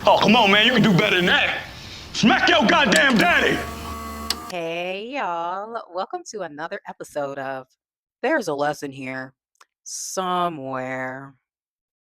Oh, come on, man. You can do better than that. Smack your goddamn daddy. Hey, y'all. Welcome to another episode of There's a Lesson Here Somewhere,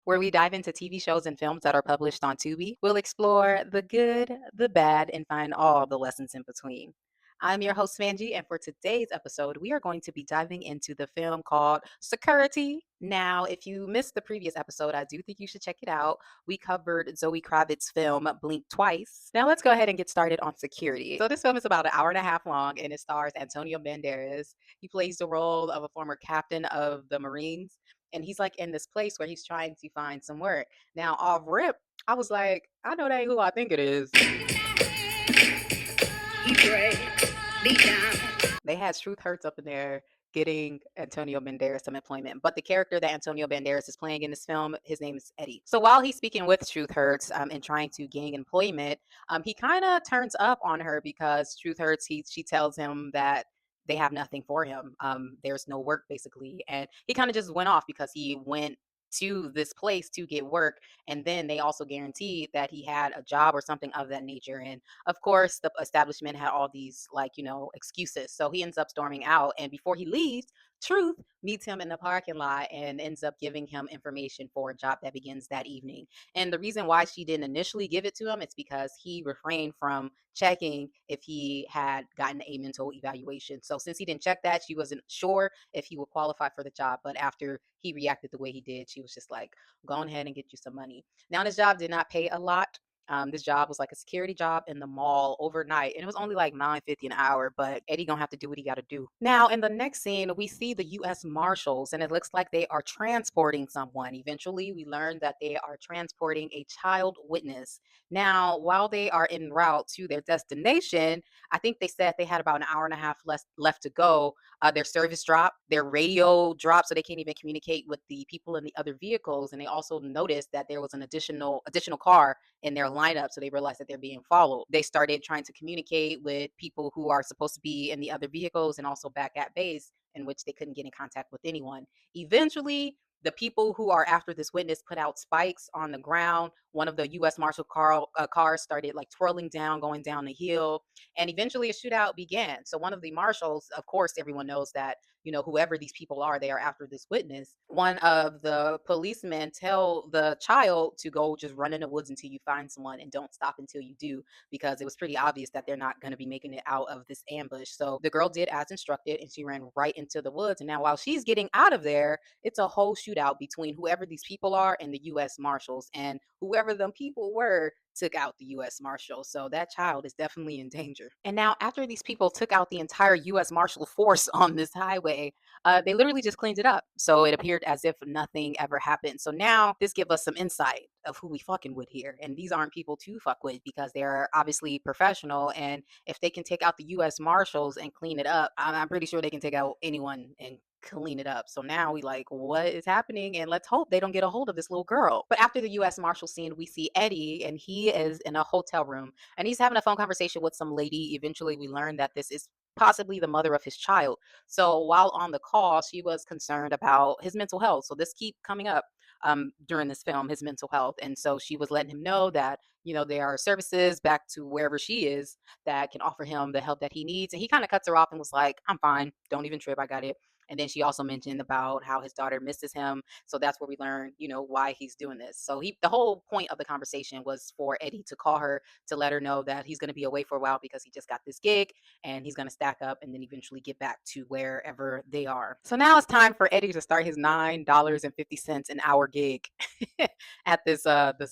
where we dive into TV shows and films that are published on Tubi. We'll explore the good, the bad, and find all the lessons in between. I'm your host, Manji, and for today's episode, we are going to be diving into the film called Security. Now, if you missed the previous episode, I do think you should check it out. We covered Zoe Kravitz's film Blink Twice. Now, let's go ahead and get started on Security. So, this film is about an hour and a half long, and it stars Antonio Banderas. He plays the role of a former captain of the Marines, and he's like in this place where he's trying to find some work. Now, off rip, I was like, I know that ain't who I think it is. They had Truth Hurts up in there getting Antonio Banderas some employment. But the character that Antonio Banderas is playing in this film, his name is Eddie. So while he's speaking with Truth Hurts and trying to gain employment, he kind of turns up on her because Truth Hurts, she tells him that they have nothing for him. There's no work basically. And he kind of just went off because he went to this place to get work, and then they also guaranteed that he had a job or something of that nature. And of course, the establishment had all these, like, excuses. So he ends up storming out. And before he leaves, Truth meets him in the parking lot and ends up giving him information for a job that begins that evening. And the reason why she didn't initially give it to him is because he refrained from checking if he had gotten a mental evaluation. So since he didn't check that, she wasn't sure if he would qualify for the job. But after he reacted the way he did, she was just like, go on ahead and get you some money. Now, this job did not pay a lot. This job was like a security job in the mall overnight, and it was only like 9.50 an hour. But Eddie gonna have to do what he got to do. Now, in the next scene, we see the U.S. Marshals, and it looks like they are transporting someone. Eventually, we learn that they are transporting a child witness. Now, while they are en route to their destination, I think they said they had about an hour and a half left to go. Their service dropped, their radio dropped, so they can't even communicate with the people in the other vehicles. And they also noticed that there was an additional car in their lineup, so they realized that they're being followed. They started trying to communicate with people who are supposed to be in the other vehicles and also back at base, in which they couldn't get in contact with anyone. Eventually, the people who are after this witness put out spikes on the ground. One of the U.S. cars started like twirling down, going down the hill, and eventually a shootout began. So one of the marshals, of course, everyone knows that, whoever these people are, they are after this witness. One of the policemen tell the child to go just run in the woods until you find someone and don't stop until you do, because it was pretty obvious that they're not going to be making it out of this ambush. So the girl did as instructed, and she ran right into the woods. And now while she's getting out of there, it's a whole shootout between whoever these people are and the U.S. Marshals. And whoever them people were took out the U.S. Marshal. So that child is definitely in danger. And now, after these people took out the entire U.S. Marshal force on this highway, they literally just cleaned it up. So it appeared as if nothing ever happened. So now this gives us some insight of who we fucking with here. And these aren't people to fuck with because they're obviously professional. And if they can take out the U.S. Marshals and clean it up, I'm pretty sure they can take out anyone and clean it up. So now we like, what is happening? And let's hope they don't get a hold of this little girl. But after the US Marshal scene, we see Eddie, and he is in a hotel room and he's having a phone conversation with some lady. Eventually we learn that this is possibly the mother of his child. So while on the call, she was concerned about his mental health. So this keep coming up during this film, his mental health. And so she was letting him know that, there are services back to wherever she is that can offer him the help that he needs. And he kind of cuts her off and was like, I'm fine. Don't even trip. I got it. And then she also mentioned about how his daughter misses him. So that's where we learn, why he's doing this. So the whole point of the conversation was for Eddie to call her to let her know that he's going to be away for a while because he just got this gig and he's going to stack up and then eventually get back to wherever they are. So now it's time for Eddie to start his $9.50 an hour gig at this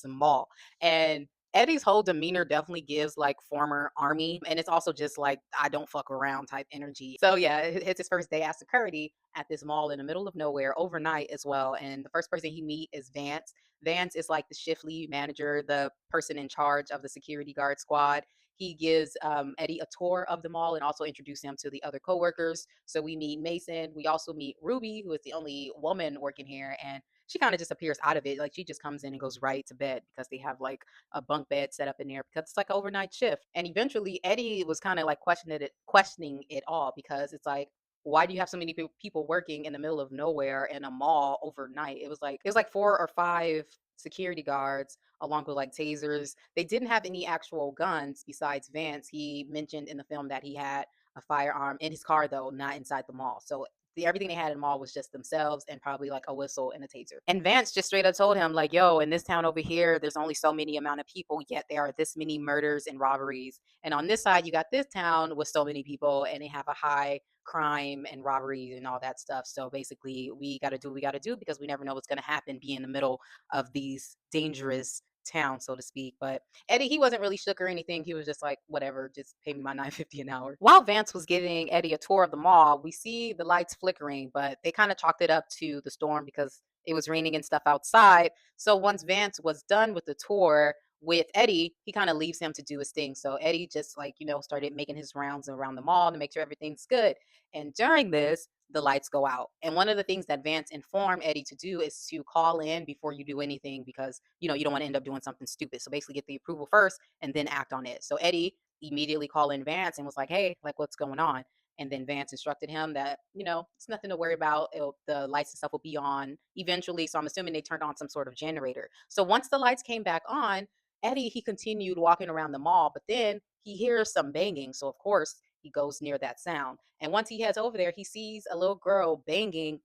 mall. And Eddie's whole demeanor definitely gives like former army, and it's also just like I don't fuck around type energy. So yeah, it's his first day at security at this mall in the middle of nowhere overnight as well. And the first person he meet is Vance. Vance is like the shift lead manager, the person in charge of the security guard squad. He gives Eddie a tour of the mall and also introduces him to the other coworkers. So we meet Mason. We also meet Ruby, who is the only woman working here, and she kind of just appears out of it. Like she just comes in and goes right to bed because they have like a bunk bed set up in there because it's like an overnight shift. And eventually Eddie was kind of like questioning it all, because it's like, why do you have so many people working in the middle of nowhere in a mall overnight? It was like 4 or 5 security guards along with like tasers. They didn't have any actual guns besides Vance. He mentioned in the film that he had a firearm in his car though, not inside the mall. So everything they had in the mall was just themselves and probably like a whistle and a taser. And Vance just straight up told him like, "Yo, in this town over here, there's only so many amount of people, yet there are this many murders and robberies. And on this side, you got this town with so many people, and they have a high crime and robberies and all that stuff. So basically, we got to do what we got to do because we never know what's going to happen. Be in the middle of these dangerous town, so to speak." But Eddie, he wasn't really shook or anything. He was just like, whatever, just pay me my 9.50 an hour. While Vance was giving Eddie a tour of the mall, we see the lights flickering, but they kind of chalked it up to the storm because it was raining and stuff outside. So once Vance was done with the tour with Eddie, he kind of leaves him to do his thing. So Eddie just like, started making his rounds around the mall to make sure everything's good. And during this, the lights go out. And one of the things that Vance informed Eddie to do is to call in before you do anything because, you don't want to end up doing something stupid. So basically get the approval first and then act on it. So Eddie immediately called in Vance and was like, "Hey, like what's going on?" And then Vance instructed him that, it's nothing to worry about. The lights and stuff will be on eventually. So I'm assuming they turned on some sort of generator. So once the lights came back on, Eddie, he continued walking around the mall, but then he hears some banging. So of course, he goes near that sound. And once he heads over there, he sees a little girl banging,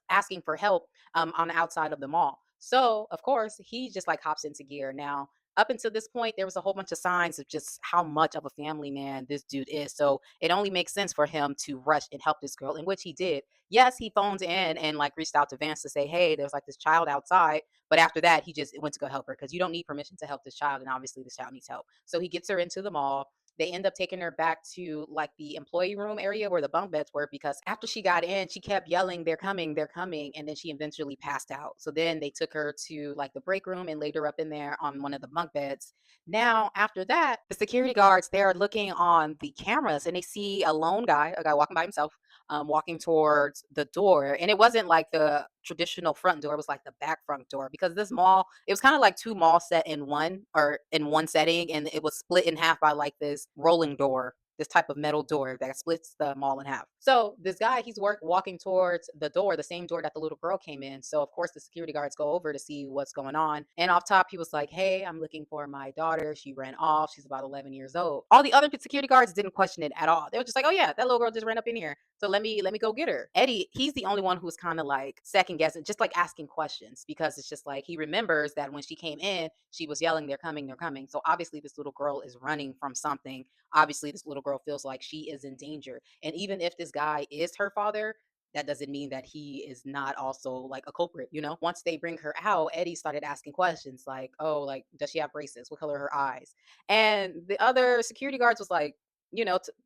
asking for help on the outside of the mall. So, of course, he just like hops into gear. Now, up until this point, there was a whole bunch of signs of just how much of a family man this dude is. So it only makes sense for him to rush and help this girl, in which he did. Yes, he phoned in and like reached out to Vance to say, "Hey, there's like this child outside." But after that, he just went to go help her because you don't need permission to help this child. And obviously, this child needs help. So he gets her into the mall. They end up taking her back to like the employee room area where the bunk beds were because after she got in, she kept yelling, "They're coming, they're coming." And then she eventually passed out. So then they took her to like the break room and laid her up in there on one of the bunk beds. Now, after that, the security guards, they're looking on the cameras and they see a guy walking by himself, walking towards the door. And it wasn't like the traditional front door, it was like the back front door because this mall, it was kind of like two malls set in one or in one setting. And it was split in half by like this rolling door, this type of metal door that splits the mall in half. So this guy, he's walking towards the door, the same door that the little girl came in. So of course the security guards go over to see what's going on. And off top, he was like, "Hey, I'm looking for my daughter. She ran off. She's about 11 years old." All the other security guards didn't question it at all. They were just like, "Oh yeah, that little girl just ran up in here. So let me go get her." Eddie, he's the only one who's kind of like second guessing, just like asking questions because it's just like he remembers that when she came in, she was yelling, "They're coming, they're coming." So obviously this little girl is running from something. Obviously this little girl feels like she is in danger. And even if this guy is her father, that doesn't mean that he is not also like a culprit. Once they bring her out, Eddie started asking questions like, "Oh, like, does she have braces? What color are her eyes?" And the other security guards was like,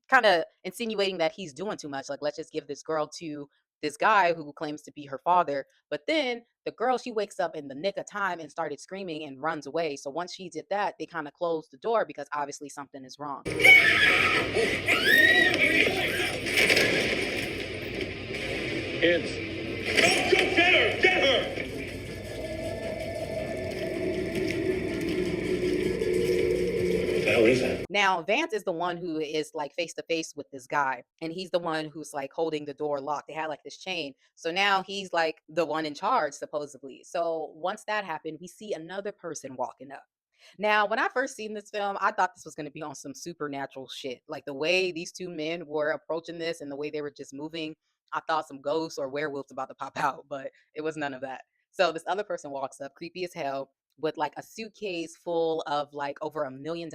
kind of insinuating that he's doing too much. Like, let's just give this girl to this guy who claims to be her father. But then the girl, she wakes up in the nick of time and started screaming and runs away. So once she did that, they kind of closed the door because obviously something is wrong. Kids. Don't go get her! Get her! What the hell is that? Now, Vance is the one who is like face to face with this guy, and he's the one who's like holding the door locked. They had like this chain. So now he's like the one in charge, supposedly. So once that happened, we see another person walking up. Now, when I first seen this film, I thought this was going to be on some supernatural shit. Like the way these two men were approaching this and the way they were just moving, I thought some ghosts or werewolves about to pop out, but it was none of that. So this other person walks up, creepy as hell, with like a suitcase full of like over $1 million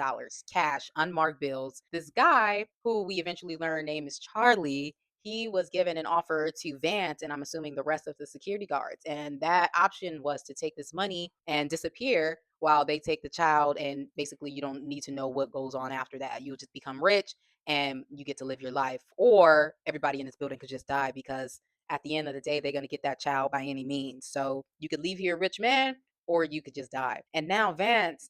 cash, unmarked bills. This guy, who we eventually learn name is Charlie, he was given an offer to Vance and I'm assuming the rest of the security guards. And that option was to take this money and disappear while they take the child. And basically, you don't need to know what goes on after that. You'll just become rich and you get to live your life. Or everybody in this building could just die because at the end of the day, they're going to get that child by any means. So you could leave here a rich man or you could just die. And now Vance,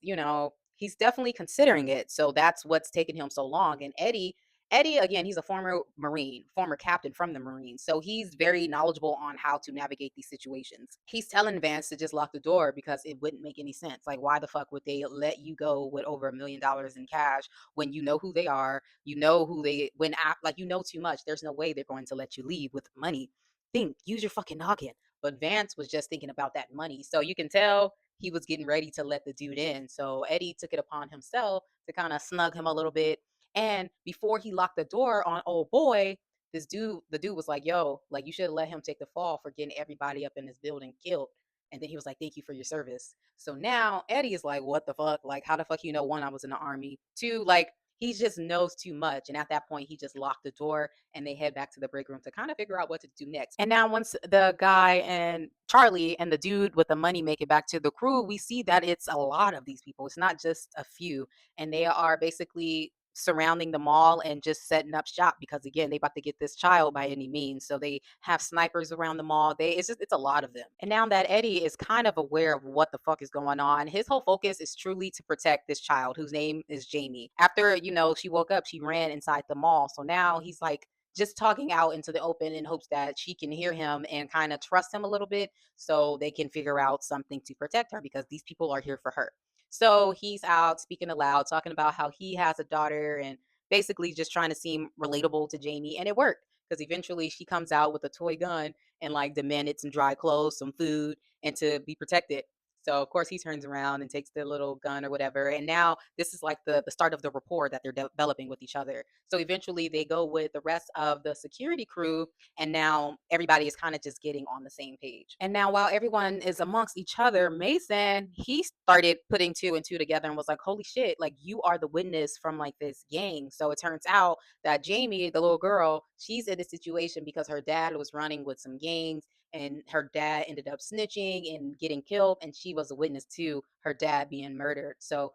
he's definitely considering it. So that's what's taken him so long. And Eddie, again, he's a former Marine, former captain from the Marines. So he's very knowledgeable on how to navigate these situations. He's telling Vance to just lock the door because it wouldn't make any sense. Like, why the fuck would they let you go with over $1 million in cash when you know who they are? You know who they, like, you know too much. There's no way they're going to let you leave with money. Use your fucking noggin. But Vance was just thinking about that money. So you can tell he was getting ready to let the dude in. So Eddie took it upon himself to kind of snug him a little bit. And before he locked the door on old boy, the dude was like, yo, like you should have let him take the fall for getting everybody up in this building killed. And then he was like, thank you for your service. So now Eddie is like, what the fuck? Like, how the fuck you know, one, I was in the army. Two, like, he just knows too much. And at that point, he just locked the door and they head back to the break room to kind of figure out what to do next. And now, once the guy and Charlie and the dude with the money make it back to the crew, we see that it's a lot of these people. It's not just a few. And they are basically surrounding the mall and just setting up shop because again they about to get this child by any means, so they have snipers around the mall. It's a lot of them. And now that Eddie is kind of aware of what the fuck is going on, his whole focus is truly to protect this child whose name is Jamie. After she woke up, she ran inside the mall, so now he's like just talking out into the open in hopes that she can hear him and kind of trust him a little bit so they can figure out something to protect her because these people are here for her. So he's out speaking aloud, talking about how he has a daughter and basically just trying to seem relatable to Jamie. And it worked because eventually she comes out with a toy gun and like demanded some dry clothes, some food, and to be protected. So of course he turns around and takes the little gun or whatever. And now this is like the start of the rapport that they're developing with each other. So eventually they go with the rest of the security crew and now everybody is kind of just getting on the same page. And now while everyone is amongst each other, Mason, he started putting two and two together and was like, holy shit, like you are the witness from like this gang. So it turns out that Jamie, the little girl, she's in a situation because her dad was running with some gangs and her dad ended up snitching and getting killed and she was a witness to her dad being murdered. So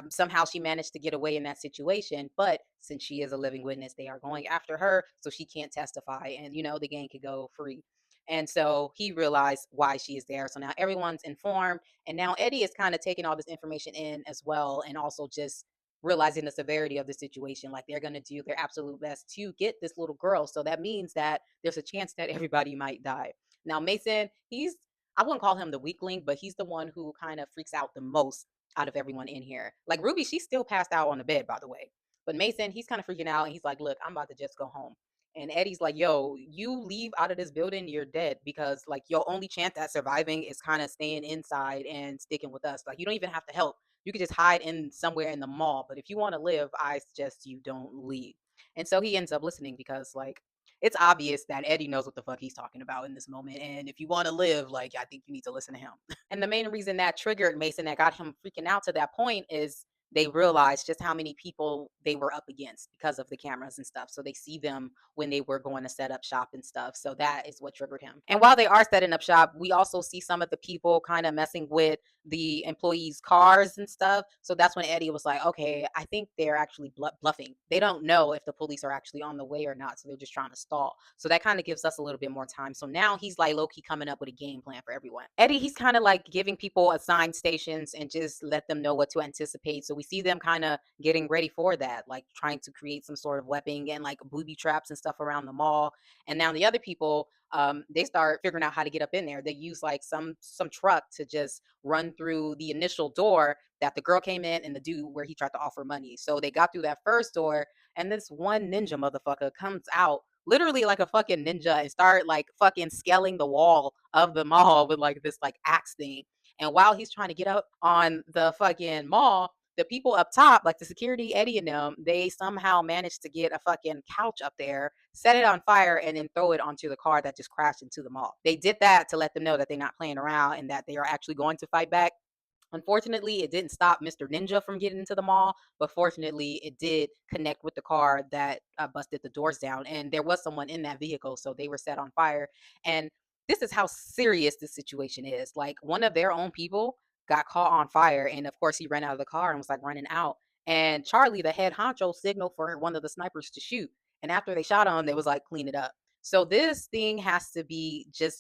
somehow she managed to get away in that situation, but since she is a living witness they are going after her so she can't testify and the gang could go free. And so he realized why she is there, so now everyone's informed and now Eddie is kind of taking all this information in as well and also just realizing the severity of the situation. Like they're going to do their absolute best to get this little girl, so that means that there's a chance that everybody might die. Now Mason, I wouldn't call him the weakling, but he's the one who kind of freaks out the most out of everyone in here. Like Ruby, she's still passed out on the bed, by the way. But Mason, he's kind of freaking out and he's like, look, I'm about to just go home. And Eddie's like, yo, you leave out of this building, you're dead because like your only chance at surviving is kind of staying inside and sticking with us. Like you don't even have to help. You could just hide in somewhere in the mall. But if you want to live, I suggest you don't leave. And so he ends up listening because like it's obvious that Eddie knows what the fuck he's talking about in this moment. And if you want to live, like I think you need to listen to him. And the main reason that triggered Mason, that got him freaking out to that point, is they realized just how many people they were up against because of the cameras and stuff. So they see them when they were going to set up shop and stuff. So that is what triggered him. And while they are setting up shop, we also see some of the people kind of messing with the employees' cars and stuff. So that's when Eddie was like, okay, I think they're actually bluffing. They don't know if the police are actually on the way or not. So they're just trying to stall. So that kind of gives us a little bit more time. So now he's like low key coming up with a game plan for everyone. Eddie, he's kind of like giving people assigned stations and just let them know what to anticipate. So we see them kind of getting ready for that, like trying to create some sort of weapon and like booby traps and stuff around the mall. And now the other people, they start figuring out how to get up in there. They use like some truck to just run through the initial door that the girl came in and the dude where he tried to offer money. So they got through that first door, and this one ninja motherfucker comes out literally like a fucking ninja and start like fucking scaling the wall of the mall with like this like axe thing. And while he's trying to get up on the fucking mall, the people up top, like the security, Eddie and them, they somehow managed to get a fucking couch up there, set it on fire, and then throw it onto the car that just crashed into the mall. They did that to let them know that they're not playing around and that they are actually going to fight back. Unfortunately, it didn't stop Mr. Ninja from getting into the mall, but fortunately, it did connect with the car that busted the doors down. And there was someone in that vehicle, so they were set on fire. And this is how serious this situation is. Like, one of their own people got caught on fire. And of course, he ran out of the car and was like running out. And Charlie, the head honcho, signaled for one of the snipers to shoot. And after they shot him, they was like, clean it up. So this thing has to be it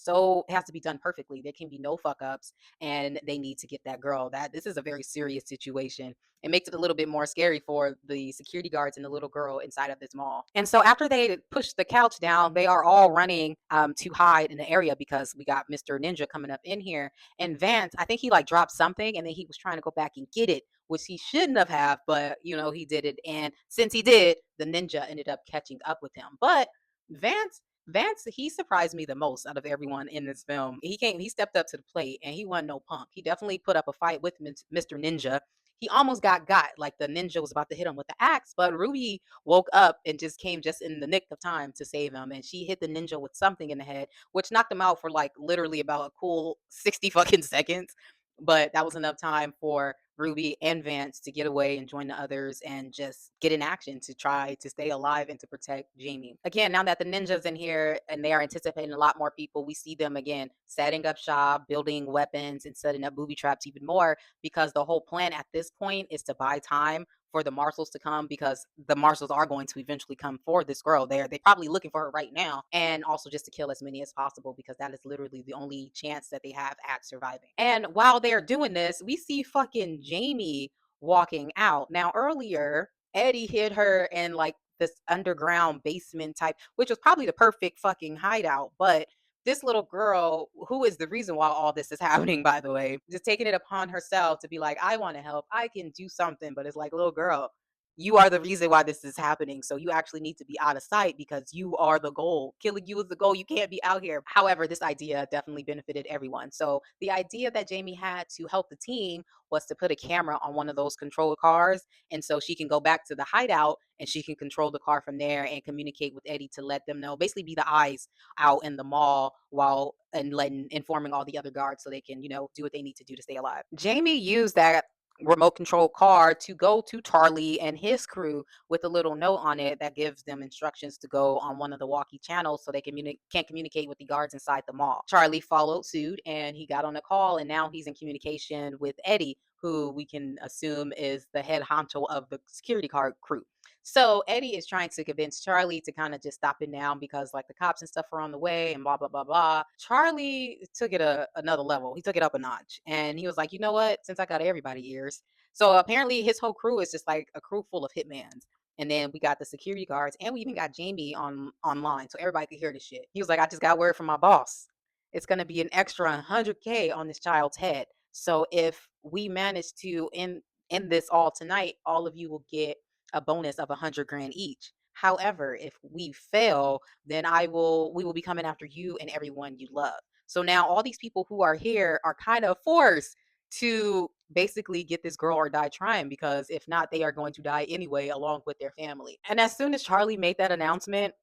has to be done perfectly. There can be no fuck ups and they need to get that girl. That This is a very serious situation. It makes it a little bit more scary for the security guards and the little girl inside of this mall. And so after they push the couch down, they are all running to hide in the area because we got Mr. Ninja coming up in here. And Vance, I think he like dropped something and then he was trying to go back and get it, which he shouldn't have, but he did it. And since he did, the ninja ended up catching up with him. But Vance, Vance, he surprised me the most out of everyone in this film. He stepped up to the plate and he wasn't no punk. He definitely put up a fight with Mr. Ninja. He almost got, like the ninja was about to hit him with the axe, but Ruby woke up and just came just in the nick of time to save him. And she hit the ninja with something in the head, which knocked him out for like literally about a cool 60 fucking seconds. But that was enough time for Ruby and Vance to get away and join the others and just get in action to try to stay alive and to protect Jamie. Again, now that the ninjas in here and they are anticipating a lot more people, we see them again setting up shop, building weapons, and setting up booby traps even more because the whole plan at this point is to buy time for the marshals to come because the marshals are going to eventually come for this girl. They're probably looking for her right now, and also just to kill as many as possible because that is literally the only chance that they have at surviving. And while they're doing this, we see fucking Jamie walking out. Now earlier, Eddie hid her in like this underground basement type, which was probably the perfect fucking hideout, but this little girl, who is the reason why all this is happening, by the way, just taking it upon herself to be like, I want to help. I can do something. But it's like, little girl, you are the reason why this is happening. So you actually need to be out of sight because you are the goal. Killing you is the goal. You can't be out here. However, this idea definitely benefited everyone. So the idea that Jamie had to help the team was to put a camera on one of those control cars. And so she can go back to the hideout and she can control the car from there and communicate with Eddie to let them know, basically be the eyes out in the mall while and letting informing all the other guards so they can, do what they need to do to stay alive. Jamie used that remote control car to go to Charlie and his crew with a little note on it that gives them instructions to go on one of the walkie channels so they can't communicate with the guards inside the mall. Charlie followed suit and he got on a call and now he's in communication with Eddie, who we can assume is the head honcho of the security guard crew. So Eddie is trying to convince Charlie to kind of just stop it now because like the cops and stuff are on the way and blah blah blah blah. Charlie took it another level. He took it up a notch and he was like, you know what? Since I got everybody ears, so apparently his whole crew is just like a crew full of hitmans. And then we got the security guards and we even got Jamie online so everybody could hear the shit. He was like, I just got word from my boss. It's gonna be an extra 100K on this child's head. So if we manage to end this all tonight, all of you will get a bonus of 100 grand each. However, if we fail, then we will be coming after you and everyone you love. So now all these people who are here are kind of forced to basically get this girl or die trying because if not, they are going to die anyway, along with their family. And as soon as Charlie made that announcement,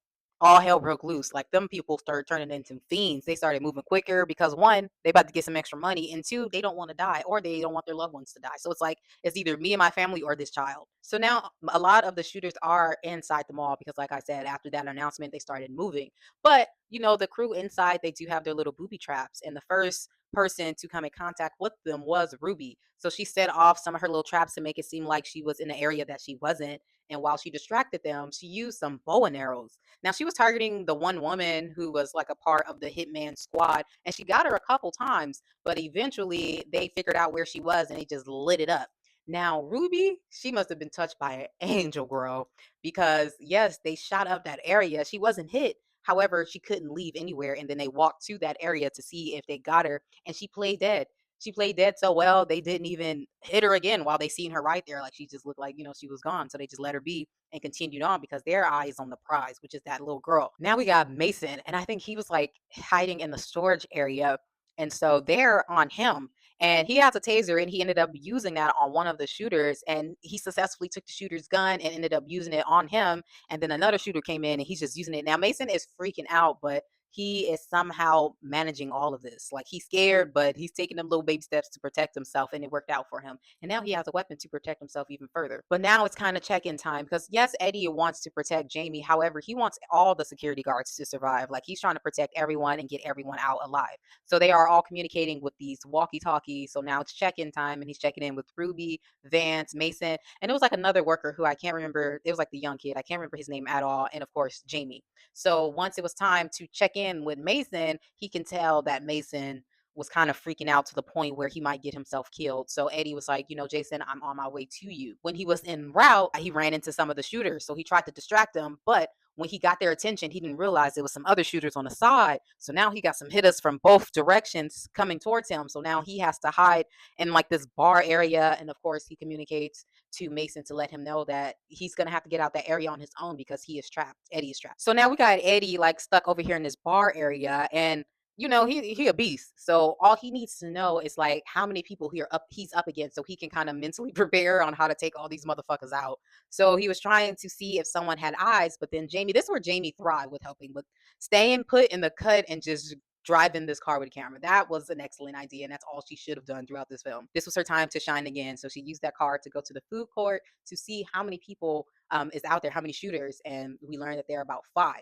all hell broke loose. Like them people started turning into fiends. They started moving quicker because one, they about to get some extra money, and two, they don't want to die or they don't want their loved ones to die. So it's like it's either me and my family or this child. So now a lot of the shooters are inside the mall because, like I said, after that announcement, they started moving. But the crew inside, they do have their little booby traps, and the first person to come in contact with them was Ruby. So she set off some of her little traps to make it seem like she was in an area that she wasn't. And while she distracted them, she used some bow and arrows. Now she was targeting the one woman who was like a part of the hitman squad, and she got her a couple times, but eventually they figured out where she was and they just lit it up. Now Ruby, she must have been touched by an angel girl because yes, they shot up that area. She wasn't hit. However, she couldn't leave anywhere, and then they walked to that area to see if they got her, and she played dead. She played dead so well they didn't even hit her again while they seen her right there. Like she just looked like she was gone, so they just let her be and continued on because their eye is on the prize, which is that little girl. Now we got Mason, and I think he was like hiding in the storage area. And so they're on him. And he has a taser, and he ended up using that on one of the shooters. And he successfully took the shooter's gun and ended up using it on him. And then another shooter came in, and he's just using it. Now Mason is freaking out, but he is somehow managing all of this. Like he's scared, but he's taking them little baby steps to protect himself, and it worked out for him. And now he has a weapon to protect himself even further. But now it's kind of check-in time because yes, Eddie wants to protect Jamie. However, he wants all the security guards to survive. Like he's trying to protect everyone and get everyone out alive. So they are all communicating with these walkie-talkies. So now it's check-in time, and he's checking in with Ruby, Vance, Mason, and it was like another worker who I can't remember. It was like the young kid. I can't remember his name at all. And of course, Jamie. So once it was time to check in with Mason, he can tell that Mason was kind of freaking out to the point where he might get himself killed. So Eddie was like, Jason, I'm on my way to you. When he was en route, he ran into some of the shooters. So he tried to distract them. But when he got their attention, he didn't realize there was some other shooters on the side. So now he got some hitters from both directions coming towards him. So now he has to hide in like this bar area. And of course, he communicates to Mason to let him know that he's gonna have to get out that area on his own because he is trapped. Eddie is trapped. So now we got Eddie like stuck over here in this bar area, and he a beast. So all he needs to know is like how many people he's up against, so he can kind of mentally prepare on how to take all these motherfuckers out. So he was trying to see if someone had eyes, but then Jamie, this is where Jamie thrived with helping with staying put in the cut and just driving this car with a camera. That was an excellent idea, and that's all she should have done throughout this film. This was her time to shine again. So she used that car to go to the food court to see how many people is out there, how many shooters, and we learned that there are about 5.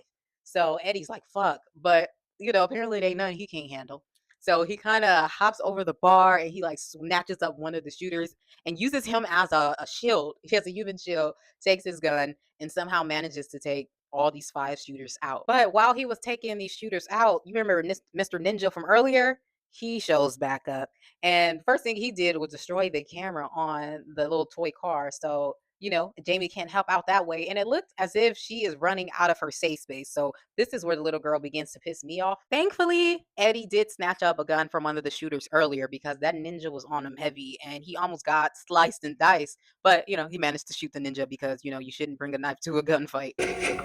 So Eddie's like, fuck, but apparently they none he can't handle. So he kind of hops over the bar and he like snatches up one of the shooters and uses him as a shield. He has a human shield, takes his gun, and somehow manages to take all these 5 shooters out. But while he was taking these shooters out, you remember Mr. Ninja from earlier? He shows back up. And first thing he did was destroy the camera on the little toy car. So Jamie can't help out that way. And it looked as if she is running out of her safe space. So this is where the little girl begins to piss me off. Thankfully, Eddie did snatch up a gun from one of the shooters earlier because that ninja was on him heavy and he almost got sliced and diced. But, he managed to shoot the ninja because, you shouldn't bring a knife to a gunfight.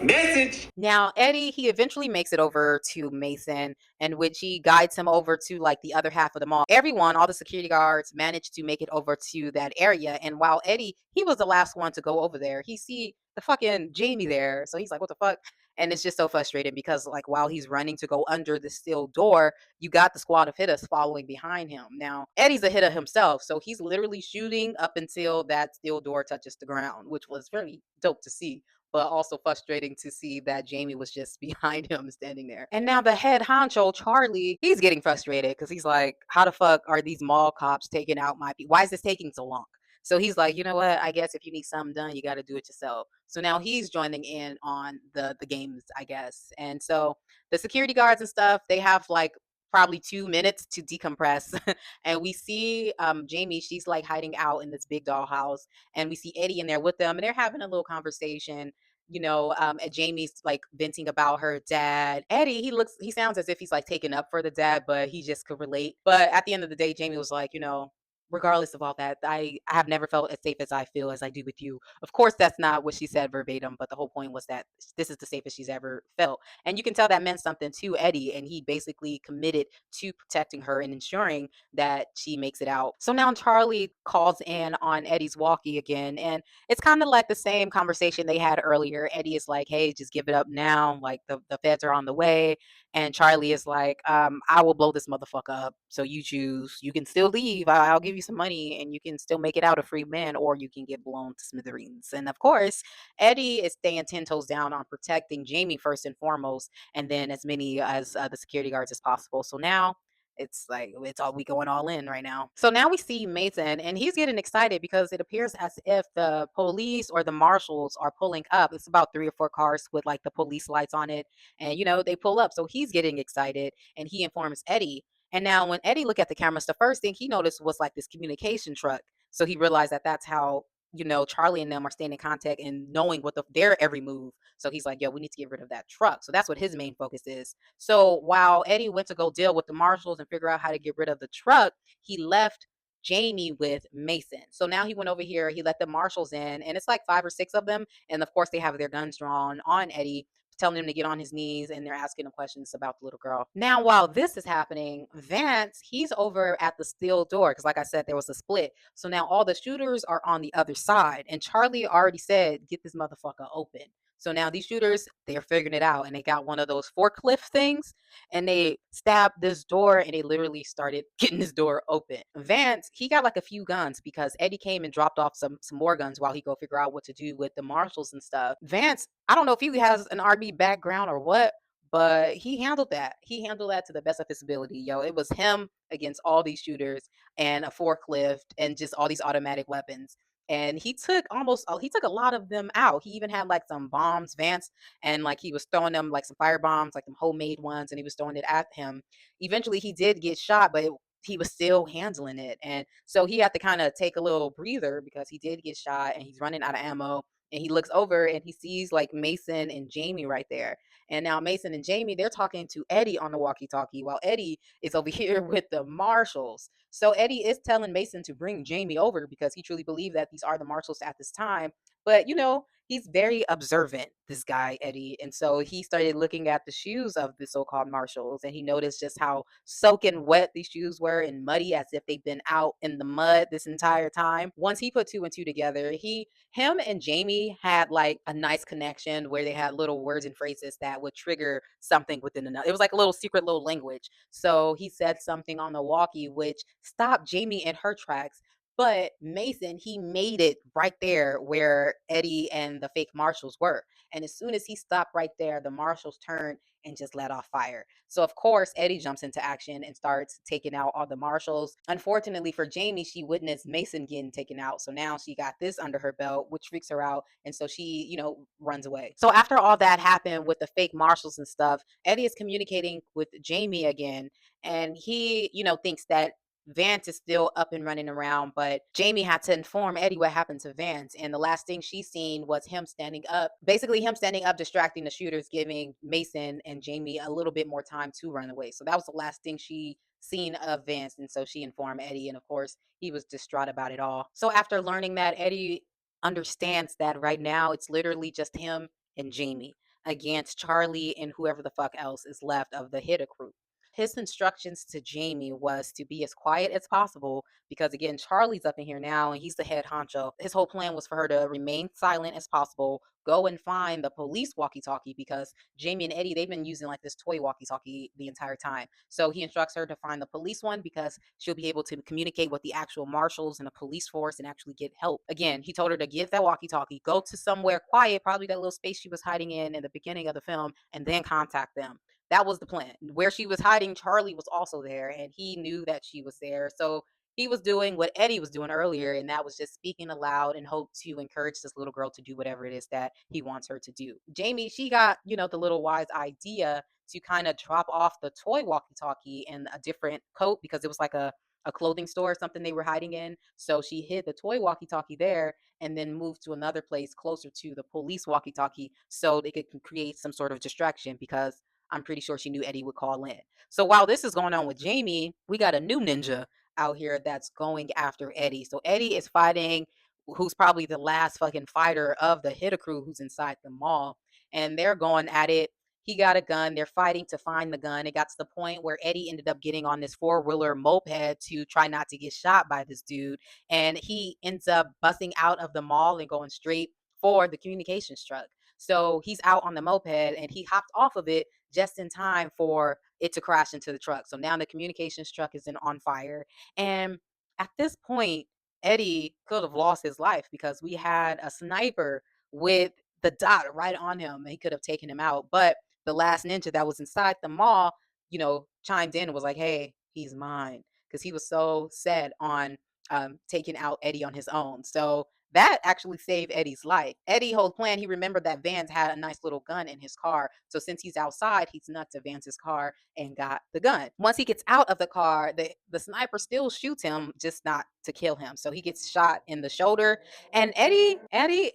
Message. Now, Eddie, he eventually makes it over to Mason, in which he guides him over to like the other half of the mall. Everyone, all the security guards, managed to make it over to that area. And while Eddie, he was the last one to go over there, he see the fucking Jamie there. So he's like, what the fuck? And it's just so frustrating because like while he's running to go under the steel door, you got the squad of hitters following behind him. Now, Eddie's a hitter himself, so he's literally shooting up until that steel door touches the ground, which was very dope to see, but also frustrating to see that Jamie was just behind him standing there. And now the head honcho, Charlie, he's getting frustrated because he's like, how the fuck are these mall cops taking out my people? Why is this taking so long? So he's like, you know what? I guess if you need something done, you got to do it yourself. So now he's joining in on the games, I guess. And so the security guards and stuff, they have like probably 2 minutes to decompress. And we see Jamie, she's like hiding out in this big dollhouse, and we see Eddie in there with them, and they're having a little conversation. And Jamie's like venting about her dad. Eddie, he sounds as if he's like taken up for the dad, but he just could relate. But at the end of the day, Jamie was like, regardless of all that, I have never felt as safe as I feel as I do with you. Of course, that's not what she said verbatim, but the whole point was that this is the safest she's ever felt. And you can tell that meant something to Eddie, and he basically committed to protecting her and ensuring that she makes it out. So now Charlie calls in on Eddie's walkie again, and it's kind of like the same conversation they had earlier. Eddie is like, hey, just give it up now. Like the feds are on the way. And Charlie is like, I will blow this motherfucker up. So you choose. You can still leave. I'll give you some money and you can still make it out a free man, or you can get blown to smithereens. And of course, Eddie is staying 10 toes down on protecting Jamie first and foremost, and then as many as the security guards as possible. So now it's like it's all we going all in right now. So now we see Mason, and he's getting excited because it appears as if the police or the marshals are pulling up. It's about 3 or 4 cars with like the police lights on it, and they pull up. So he's getting excited, and he informs Eddie. And now when Eddie looked at the cameras, the first thing he noticed was like this communication truck. So he realized that that's how Charlie and them are staying in contact and knowing what their every move. So he's like, yo, we need to get rid of that truck. So that's what his main focus is. So while Eddie went to go deal with the marshals and figure out how to get rid of the truck, he left Jamie with Mason. So now he went over here, he let the marshals in, and it's like 5 or 6 of them. And of course, they have their guns drawn on Eddie, telling him to get on his knees, and they're asking him questions about the little girl. Now, while this is happening, Vance, he's over at the steel door because, like I said, there was a split. So now all the shooters are on the other side, and Charlie already said, get this motherfucker open. So now these shooters, they're figuring it out, and they got one of those forklift things, and they stabbed this door, and they literally started getting this door open. Vance, he got like a few guns because Eddie came and dropped off some more guns while he go figure out what to do with the marshals and stuff. Vance, I don't know if he has an RB background or what, but he handled that. He handled that to the best of his ability. Yo, it was him against all these shooters and a forklift and just all these automatic weapons. And he took a lot of them out. He even had like some bombs, Vance, and like he was throwing them like some fire bombs, like some homemade ones, and he was throwing it at him. Eventually he did get shot, but he was still handling it. And so he had to kind of take a little breather because he did get shot and he's running out of ammo. And he looks over and he sees like Mason and Jamie right there. And now Mason and Jamie, they're talking to Eddie on the walkie-talkie while Eddie is over here with the marshals. So Eddie is telling Mason to bring Jamie over because he truly believed that these are the marshals at this time. But he's very observant, this guy, Eddie. And so he started looking at the shoes of the so called marshals and he noticed just how soaking wet these shoes were and muddy as if they've been out in the mud this entire time. Once he put two and two together, him and Jamie had like a nice connection where they had little words and phrases that would trigger something within another. It was like a little secret little language. So he said something on the walkie which stopped Jamie in her tracks. But Mason, he made it right there where Eddie and the fake marshals were. And as soon as he stopped right there, the marshals turned and just let off fire. So of course, Eddie jumps into action and starts taking out all the marshals. Unfortunately for Jamie, she witnessed Mason getting taken out. So now she got this under her belt, which freaks her out. And so she, runs away. So after all that happened with the fake marshals and stuff, Eddie is communicating with Jamie again. And he, thinks that Vance is still up and running around, but Jamie had to inform Eddie what happened to Vance. And the last thing she seen was him standing up, basically him standing up, distracting the shooters, giving Mason and Jamie a little bit more time to run away. So that was the last thing she seen of Vance. And so she informed Eddie, and of course, he was distraught about it all. So after learning that, Eddie understands that right now it's literally just him and Jamie against Charlie and whoever the fuck else is left of the Hitta crew. His instructions to Jamie was to be as quiet as possible because again, Charlie's up in here now and he's the head honcho. His whole plan was for her to remain silent as possible, go and find the police walkie-talkie because Jamie and Eddie, they've been using like this toy walkie-talkie the entire time. So he instructs her to find the police one because she'll be able to communicate with the actual marshals and the police force and actually get help. Again, he told her to get that walkie-talkie, go to somewhere quiet, probably that little space she was hiding in the beginning of the film, and then contact them. That was the plan. Where she was hiding, Charlie was also there, and he knew that she was there. So he was doing what Eddie was doing earlier, and that was just speaking aloud and hope to encourage this little girl to do whatever it is that he wants her to do. Jamie, she got, the little wise idea to kind of drop off the toy walkie-talkie in a different coat because it was like a clothing store or something they were hiding in. So she hid the toy walkie-talkie there and then moved to another place closer to the police walkie-talkie so they could create some sort of distraction because I'm pretty sure she knew Eddie would call in. So while this is going on with Jamie, we got a new ninja out here that's going after Eddie. So Eddie is fighting who's probably the last fucking fighter of the Hitta crew who's inside the mall. And they're going at it. He got a gun. They're fighting to find the gun. It got to the point where Eddie ended up getting on this four-wheeler moped to try not to get shot by this dude. And he ends up busting out of the mall and going straight for the communications truck. So he's out on the moped and he hopped off of it just in time for it to crash into the truck. So now the communications truck is on fire. And at this point, Eddie could have lost his life because we had a sniper with the dot right on him. He could have taken him out. But the last ninja that was inside the mall, chimed in and was like, hey, he's mine. Because he was so set on taking out Eddie on his own. So that actually saved Eddie's life. Eddie, whole plan, he remembered that Vance had a nice little gun in his car. So since he's outside, he snuck to Vance's car and got the gun. Once he gets out of the car, the sniper still shoots him, just not to kill him. So he gets shot in the shoulder. And Eddie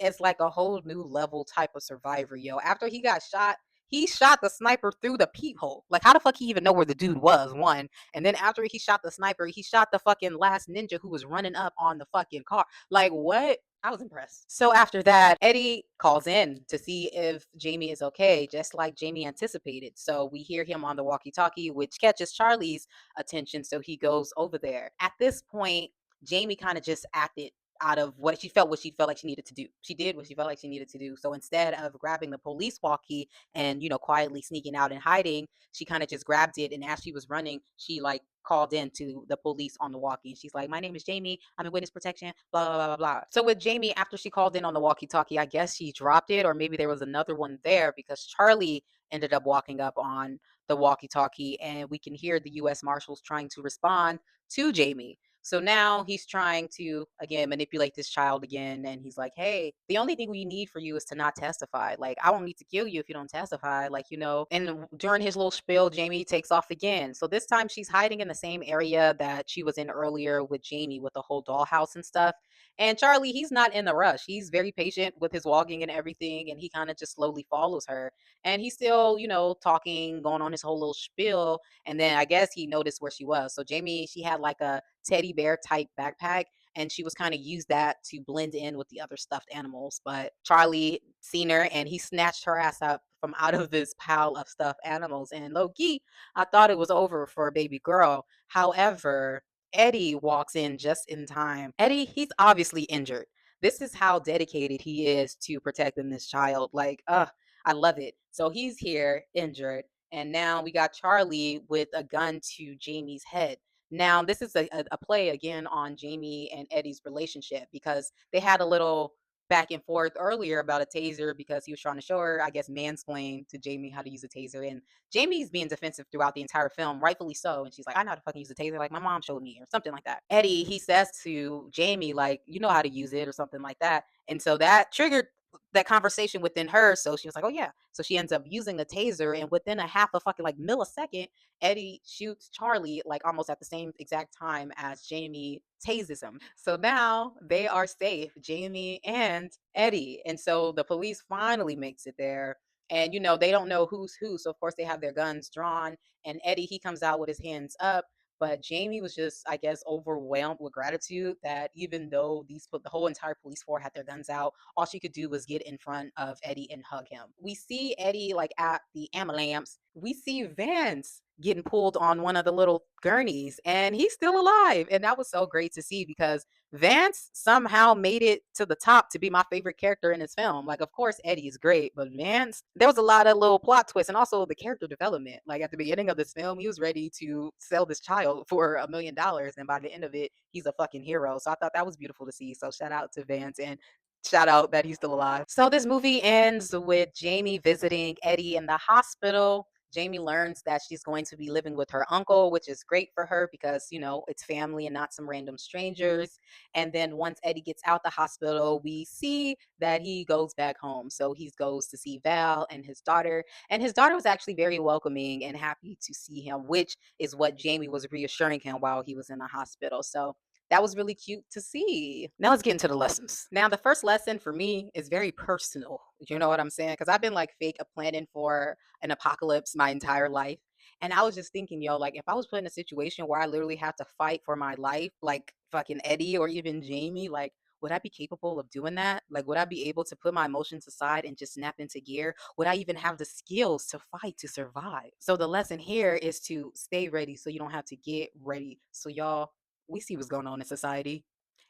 is like a whole new level type of survivor, yo. After he got shot, he shot the sniper through the peephole. Like, how the fuck he even know where the dude was? One. And then after he shot the sniper, he shot the fucking last ninja who was running up on the fucking car. Like, what? I was impressed. So after that, Eddie calls in to see if Jamie is okay, just like Jamie anticipated. So we hear him on the walkie-talkie, which catches Charlie's attention. So he goes over there. At this point, Jamie kind of just acted out of what she felt like she needed to do. She did what she felt like she needed to do. So instead of grabbing the police walkie and, quietly sneaking out and hiding, she kind of just grabbed it. And as she was running, she like called in to the police on the walkie. And she's like, my name is Jamie. I'm in witness protection, blah, blah, blah, blah, blah. So with Jamie, after she called in on the walkie talkie, I guess she dropped it, or maybe there was another one there because Charlie ended up walking up on the walkie talkie and we can hear the US Marshals trying to respond to Jamie. So now he's trying to again manipulate this child again, and he's like, "Hey, the only thing we need for you is to not testify. Like, I won't need to kill you if you don't testify." Like, And during his little spiel, Jamie takes off again. So this time she's hiding in the same area that she was in earlier with Jamie with the whole dollhouse and stuff. And Charlie, he's not in the rush. He's very patient with his walking and everything, and he kind of just slowly follows her. And he's still, talking, going on his whole little spiel. And then I guess he noticed where she was. So Jamie, she had like a teddy bear type backpack, and she was kind of used that to blend in with the other stuffed animals. But Charlie seen her, and he snatched her ass up from out of this pile of stuffed animals. And low key, I thought it was over for a baby girl. However, Eddie walks in just in time. Eddie, he's obviously injured. This is how dedicated he is to protecting this child. Like, I love it. So he's here injured. And now we got Charlie with a gun to Jamie's head. Now, this is a play again on Jamie and Eddie's relationship because they had a little back and forth earlier about a taser because he was trying to show her, I guess, mansplain to Jamie how to use a taser. And Jamie's being defensive throughout the entire film, rightfully so. And she's like, I know how to fucking use a taser, like my mom showed me, or something like that. Eddie, he says to Jamie, like, you know how to use it, or something like that. And so that triggered that conversation within her. So she was like, oh yeah. So she ends up using the taser, and within a half a fucking like millisecond, Eddie shoots Charlie like almost at the same exact time as Jamie tases him. So now they are safe, Jamie and Eddie. And so the police finally makes it there. And they don't know who's who. So of course they have their guns drawn. And Eddie, he comes out with his hands up. But Jamie was just, I guess, overwhelmed with gratitude that even though the whole entire police force had their guns out, all she could do was get in front of Eddie and hug him. We see Eddie like at the ambulance. We see Vance getting pulled on one of the little gurneys, and he's still alive. And that was so great to see because Vance somehow made it to the top to be my favorite character in this film. Like, of course, Eddie is great, but Vance, there was a lot of little plot twists and also the character development. Like, at the beginning of this film, he was ready to sell this child for $1 million. And by the end of it, he's a fucking hero. So I thought that was beautiful to see. So shout out to Vance and shout out that he's still alive. So this movie ends with Jamie visiting Eddie in the hospital. Jamie learns that she's going to be living with her uncle, which is great for her because, it's family and not some random strangers. And then once Eddie gets out the hospital, we see that he goes back home. So he goes to see Val and his daughter. And his daughter was actually very welcoming and happy to see him, which is what Jamie was reassuring him while he was in the hospital. So that was really cute to see. Now let's get into the lessons. Now, the first lesson for me is very personal. You know what I'm saying? Because I've been like fake planning for an apocalypse my entire life. And I was just thinking, yo, like if I was put in a situation where I literally have to fight for my life, like fucking Eddie or even Jamie, like would I be capable of doing that? Like, would I be able to put my emotions aside and just snap into gear? Would I even have the skills to fight to survive? So, the lesson here is to stay ready so you don't have to get ready. So, y'all, we see what's going on in society.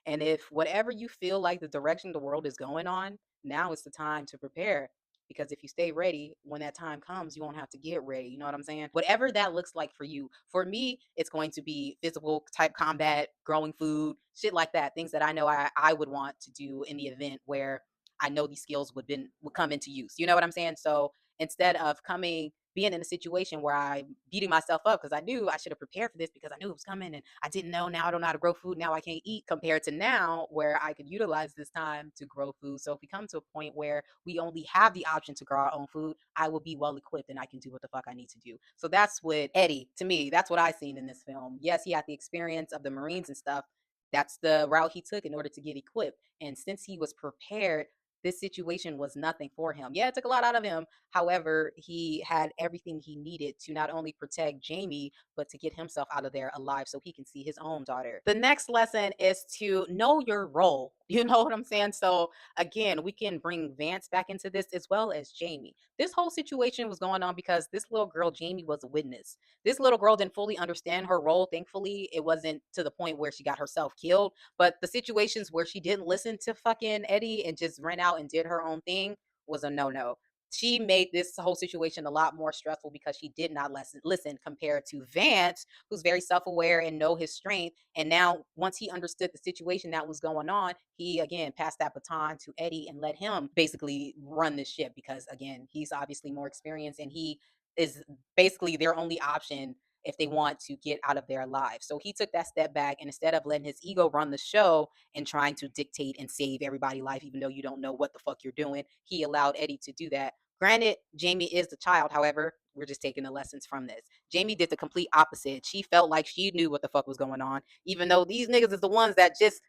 And if whatever you feel like the direction the world is going on, now is the time to prepare. Because if you stay ready, when that time comes, you won't have to get ready. You know what I'm saying? Whatever that looks like for you. For me, it's going to be physical type combat, growing food, shit like that. Things that I know I would want to do in the event where I know these skills would come into use. You know what I'm saying? So instead of being in a situation where I'm beating myself up because I knew I should have prepared for this because I knew it was coming and I didn't know. Now I don't know how to grow food. Now I can't eat compared to now where I could utilize this time to grow food. So if we come to a point where we only have the option to grow our own food, I will be well equipped and I can do what the fuck I need to do. So that's what Eddie, to me, that's what I seen in this film. Yes, he had the experience of the Marines and stuff. That's the route he took in order to get equipped. And since he was prepared, this situation was nothing for him. Yeah, it took a lot out of him. However, he had everything he needed to not only protect Jamie, but to get himself out of there alive so he can see his own daughter. The next lesson is to know your role. You know what I'm saying? So, again, we can bring Vance back into this as well as Jamie. This whole situation was going on because this little girl, Jamie, was a witness. This little girl didn't fully understand her role. Thankfully, it wasn't to the point where she got herself killed. But the situations where she didn't listen to fucking Eddie and just ran out and did her own thing was a no-no. She made this whole situation a lot more stressful because she did not listen compared to Vance, who's very self-aware and know his strength. And now once he understood the situation that was going on, he again passed that baton to Eddie and let him basically run this ship because again, he's obviously more experienced and he is basically their only option if they want to get out of their lives. So he took that step back, and instead of letting his ego run the show and trying to dictate and save everybody's life, even though you don't know what the fuck you're doing, he allowed Eddie to do that. Granted, Jamie is the child. However, we're just taking the lessons from this. Jamie did the complete opposite. She felt like she knew what the fuck was going on, even though these niggas is the ones that just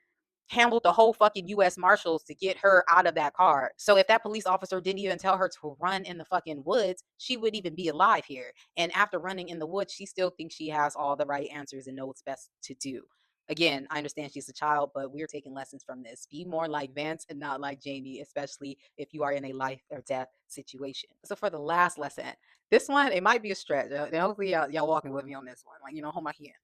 handled the whole fucking US Marshals to get her out of that car. So if that police officer didn't even tell her to run in the fucking woods, she wouldn't even be alive here. And after running in the woods, she still thinks she has all the right answers and know what's best to do. Again, I understand she's a child, but we're taking lessons from this. Be more like Vance and not like Jamie, especially if you are in a life or death situation. So for the last lesson, this one, it might be a stretch. And hopefully y'all walking with me on this one. Like, hold my hand.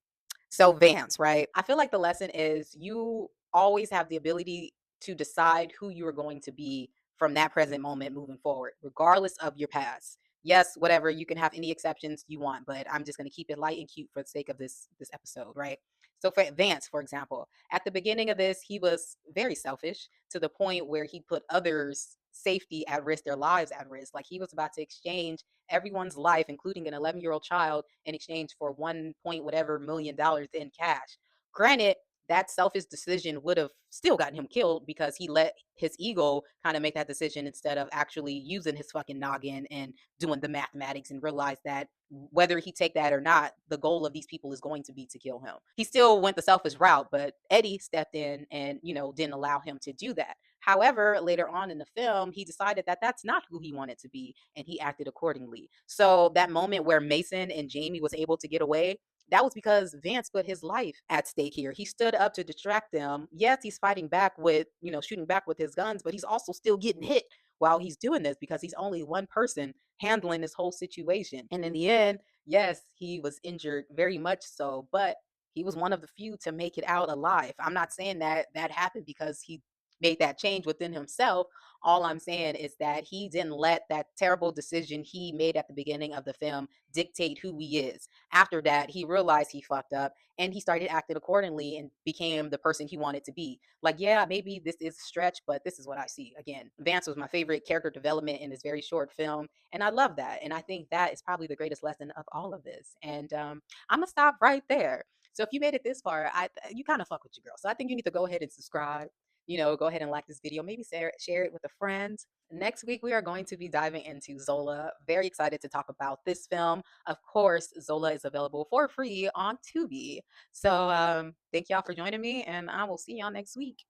So Vance, right? I feel like the lesson is you always have the ability to decide who you are going to be from that present moment moving forward, regardless of your past. Yes, whatever, you can have any exceptions you want, but I'm just going to keep it light and cute for the sake of this episode, right? So for Vance, for example, at the beginning of this, he was very selfish to the point where he put others' safety at risk, their lives at risk. Like he was about to exchange everyone's life, including an 11-year-old child, in exchange for 1 point whatever $1 million in cash. Granted, that selfish decision would have still gotten him killed because he let his ego kind of make that decision instead of actually using his fucking noggin and doing the mathematics and realize that whether he take that or not, the goal of these people is going to be to kill him. He still went the selfish route, but Eddie stepped in and, didn't allow him to do that. However, later on in the film, he decided that that's not who he wanted to be, and he acted accordingly. So that moment where Mason and Jamie was able to get away, that was because Vance put his life at stake here. He stood up to distract them. Yes, he's fighting back with, shooting back with his guns, but he's also still getting hit while he's doing this because he's only one person handling this whole situation. And in the end, yes, he was injured very much so, but he was one of the few to make it out alive. I'm not saying that that happened because he made that change within himself. All I'm saying is that he didn't let that terrible decision he made at the beginning of the film dictate who he is. After that, he realized he fucked up and he started acting accordingly and became the person he wanted to be. Like, yeah, maybe this is a stretch, but this is what I see. Again, Vance was my favorite character development in this very short film, and I love that. And I think that is probably the greatest lesson of all of this. And I'm gonna stop right there. So if you made it this far, you kind of fuck with your girl. So I think you need to go ahead and subscribe. Go ahead and like this video. Maybe share it with a friend. Next week, we are going to be diving into Zola. Very excited to talk about this film. Of course, Zola is available for free on Tubi. So thank y'all for joining me, and I will see y'all next week.